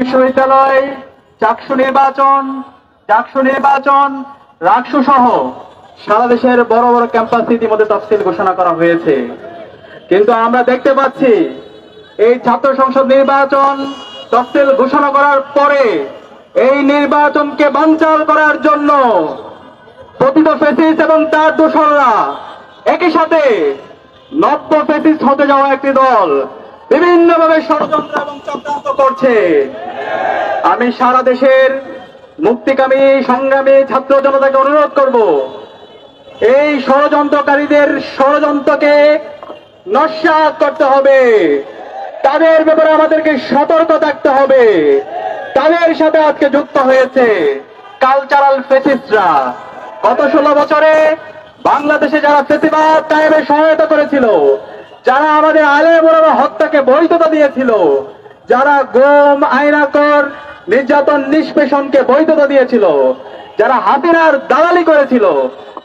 বিশ্ববিদ্যালয় চাকসু নির্বাচন রাকসু সহ সারা দেশের বড় বড় ক্যাম্পাসে ইতিমধ্যে তফসিল ঘোষণা করা হয়েছে। কিন্তু আমরা দেখতে পাচ্ছি এই ছাত্র সংসদ নির্বাচন তফসিল ঘোষণা করার পরে এই নির্বাচনকে বানচাল করার জন্য পতিত ফ্যাসিস্ট এবং তার দোসররা একই সাথে নব্য ফ্যাসিস্ট হতে যাওয়া একটি দল বিভিন্নভাবে ষড়যন্ত্র এবং চক্রান্ত করছে। আমি সারা দেশের মুক্তিকামী সংগ্রামী ছাত্র জনতাকে অনুরোধ করব, এই ষড়যন্ত্রকারীদের ষড়যন্ত্রকে নস্যাৎ করতে হবে। তাদের ব্যাপারে আমাদেরকে সতর্ক থাকতে হবে। তাদের সাথে আজকে যুক্ত হয়েছে কালচারাল ফ্যাসিস্টরা। গত 16 বছরে বাংলাদেশে যারা ফ্যাসিবাদ কায়েমে সহায়তা করেছিল, যারা আমাদের আলেম ওলামা হত্যাকে বৈধতা দিয়েছিল, যারা গুম আইনাকর নির্যাতন নিষ্পেষণকে বৈধতা দিয়েছিল, যারা হাসিনার দালালি করেছিল,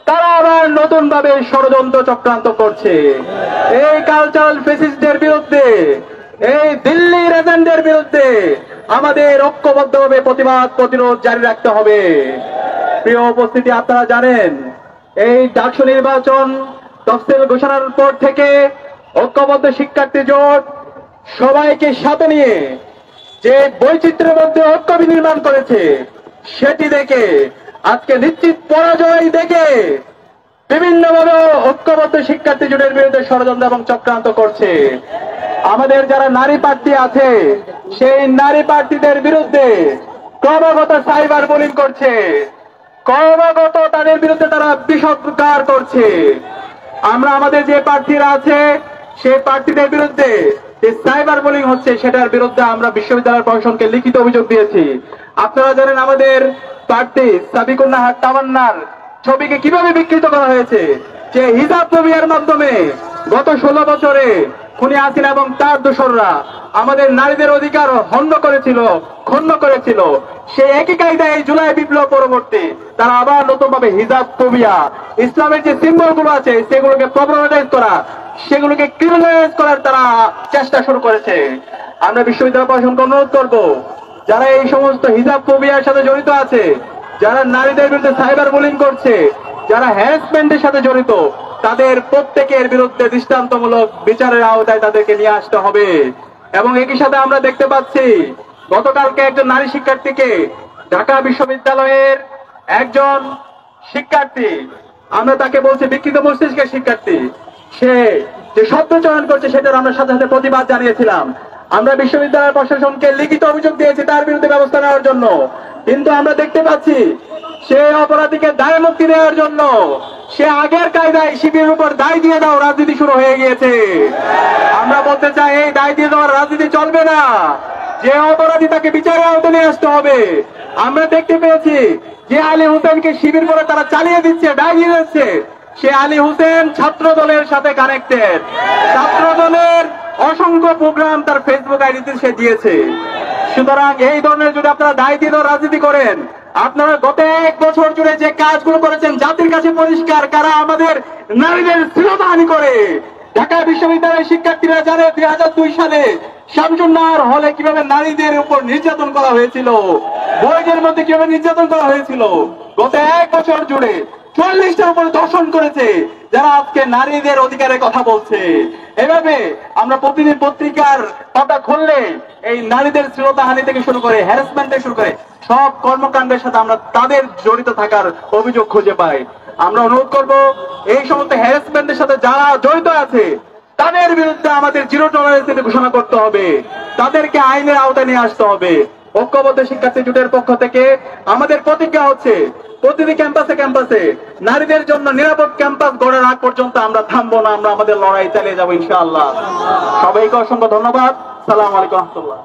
তারা আবার নতুন ভাবে ষড়যন্ত্র চক্রান্ত করছে। এই কালচারাল ফ্যাসিস্টদের বিরুদ্ধে, এই দিল্লির এজেন্টদের বিরুদ্ধে আমাদের ঐক্যবদ্ধভাবে প্রতিবাদ প্রতিরোধ জারি রাখতে হবে। প্রিয় উপস্থিতি, আপনারা জানেন এই ডাকসু নির্বাচন তফসিল ঘোষণার পর থেকে ঐক্যবদ্ধ শিক্ষার্থী জোট সবাইকে সাথে নিয়ে যে বৈচিত্র্যের মধ্যে ঐক্য বিনির্মাণ করেছে, সেটি দেখে আজকে নিশ্চিত পরাজয় দেখে বিভিন্নভাবে ঐক্যবদ্ধ শিক্ষার্থী জোটের বিরুদ্ধে ষড়যন্ত্র এবং চক্রান্ত করছে। আমাদের যারা নারী প্রার্থী আছে, সেই নারী প্রার্থীদের বিরুদ্ধে ক্রমাগত সাইবার বুলিং করছে, ক্রমাগত তাদের বিরুদ্ধে তারা বিষোদ্গার করছে। আমরা আমাদের যে প্রার্থীরা আছে সেই প্রার্থীদের বিরুদ্ধে যে সাইবার বুলিং হচ্ছে, সেটার বিরুদ্ধে আমরা বিশ্ববিদ্যালয় প্রশাসনকে লিখিত অভিযোগ দিয়েছি। আপনারা জানেন আমাদের প্রার্থী সাবিকুন নাহার তামান্নার ছবিকে কিভাবে বিকৃত করা হয়েছে, যে হিজাব নবিয়ার মাধ্যমে গত 16 বছরে খুনি হাসিনা এবং তার দোসররা আমাদের নারীদের অধিকার ক্ষুণ্ণ করেছিল। সেই একই কায়দায় এই জুলাই বিপ্লব পরবর্তী তারা আবার নতুন ভাবে হিজাব ফোবিয়া, ইসলামের যে সিম্বল গুলো আছে সেগুলোকে প্রবলেমাটাইজ করা, সেগুলোকে ক্রিমিনালাইজ করার তারা চেষ্টা শুরু করেছে। আমরা বিশ্ববিদ্যালয় প্রশাসনকে অনুরোধ করব, যারা এই সমস্ত হিজাব ফোবিয়ার সাথে জড়িত আছে, যারা নারীদের বিরুদ্ধে সাইবার বুলিং করছে, যারা হ্যারাসমেন্টের সাথে জড়িত, তাদের প্রত্যেকের বিরুদ্ধে দৃষ্টান্তমূলক বিচারের আওতায় তাদেরকে নিয়ে আসতে হবে। এবং একই সাথে আমরা দেখতে পাচ্ছি গতকালকে একজন নারী শিক্ষার্থীকে ঢাকা বিশ্ববিদ্যালয়ের একজন শিক্ষার্থী, আমরা তাকে বলছি বিকৃত মস্তিষ্কের শিক্ষার্থী, সে যে শব্দ চয়ন করছে সেটার আমরা সাথে সাথে প্রতিবাদ জানিয়েছিলাম। আমরা বিশ্ববিদ্যালয় প্রশাসনকে লিখিত অভিযোগ দিয়েছি তার বিরুদ্ধে ব্যবস্থা নেওয়ার জন্য। কিন্তু আমরা দেখতে পাচ্ছি সে অপরাধীকে দায় মুক্তি দেওয়ার জন্য সে আগের কায়দায় শিবিরের উপর দায় দিয়ে দাও রাজনীতি শুরু হয়ে গিয়েছে। আমরা বলতে চাই এই দায় দিয়ে দেওয়ার রাজনীতি চলবে না। যে অপরাধী তাকে বিচারের আওতায় নিয়ে আসতে হবে। আমরা দেখতে পেয়েছি যে আলী হোসেনকে শিবির করে তারা চালিয়ে দিচ্ছে, দায় দিয়ে দিচ্ছে, সে আলী হোসেন ছাত্র দলের সাথে কানেক্টেড। ছাত্র দলের অসংখ্য প্রোগ্রাম তার ফেসবুক আইডিতে সে দিয়েছে। সুতরাং এই ধরনের যদি আপনারা দায় দিয়ে রাজনীতি করেন, আপনারা গত 1 বছর জুড়ে যে কাজগুলো করেছেন জাতির কাছে পরিষ্কার, কারা আমাদের নারীদের শ্লীলতাহানি করে। ঢাকা বিশ্ববিদ্যালয়ের শিক্ষার্থীরা জানে 2002 সালে শামসুন্নাহর হলে কিভাবে নারীদের উপর নির্যাতন করা হয়েছিল, বইয়ের মধ্যে কিভাবে নির্যাতন করা হয়েছিল। গত 1 বছর জুড়ে 40টার উপরে ধর্ষণ করেছে যারা আজকে নারীদের অধিকারের কথা বলছে। এভাবে আমরা প্রতিদিন পত্রিকার পাতা খুললে এই নারীদের শ্লীলতাহানি থেকে শুরু করে হ্যারাসমেন্ট থেকে শুরু করে সব কর্মকাণ্ডের সাথে আমরা তাদের জড়িত থাকার অভিযোগ খুঁজে পাই। আমরা অনুরোধ করব এই সমস্ত হ্যারাসমেন্টের সাথে যারা জড়িত আছে তাদের বিরুদ্ধে আমাদের জিরো টলারেন্স ঘোষণা করতে হবে, তাদেরকে আইনের আওতায় নিয়ে আসতে হবে। ঐক্যবদ্ধ শিক্ষার্থী জোটের পক্ষ থেকে আমাদের প্রতিজ্ঞা হচ্ছে প্রতিটি ক্যাম্পাসে নারীদের জন্য নিরাপদ ক্যাম্পাস গড়ার আগ পর্যন্ত আমরা থামবো না, আমরা আমাদের লড়াই চালিয়ে যাবো ইনশাআল্লাহ। সবাইকে অসংখ্য ধন্যবাদ। সালাম আলাইকুম রহমতুল্লাহ।